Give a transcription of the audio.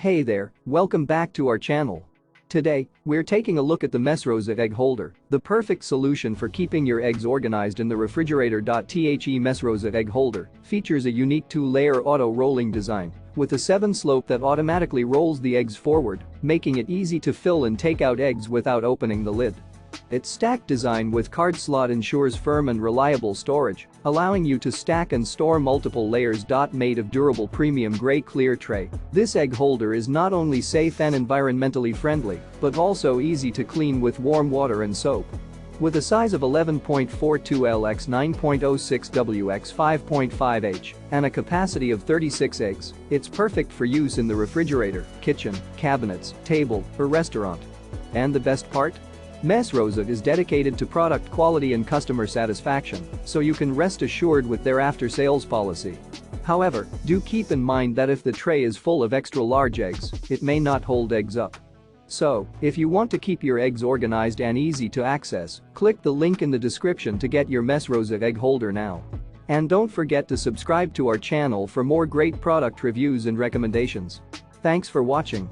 Hey there, welcome back to our channel. Today, we're taking a look at the Messrosa egg holder, the perfect solution for keeping your eggs organized in the refrigerator. The Messrosa egg holder features a unique 2-layer auto-rolling design with a 7-slope that automatically rolls the eggs forward, making it easy to fill and take out eggs without opening the lid. Its stacked design with card slot ensures firm and reliable storage, allowing you to stack and store multiple layers. Made of durable premium gray clear tray, this egg holder is not only safe and environmentally friendly, but also easy to clean with warm water and soap. With a size of 11.42L x 9.06W x 5.5H and a capacity of 36 eggs, it's perfect for use in the refrigerator, kitchen, cabinets, table, or restaurant. And the best part? Messrosa is dedicated to product quality and customer satisfaction, so you can rest assured with their after-sales policy. However, do keep in mind that if the tray is full of extra-large eggs, it may not hold eggs up. So, if you want to keep your eggs organized and easy to access, click the link in the description to get your Messrosa egg holder now. And don't forget to subscribe to our channel for more great product reviews and recommendations. Thanks for watching.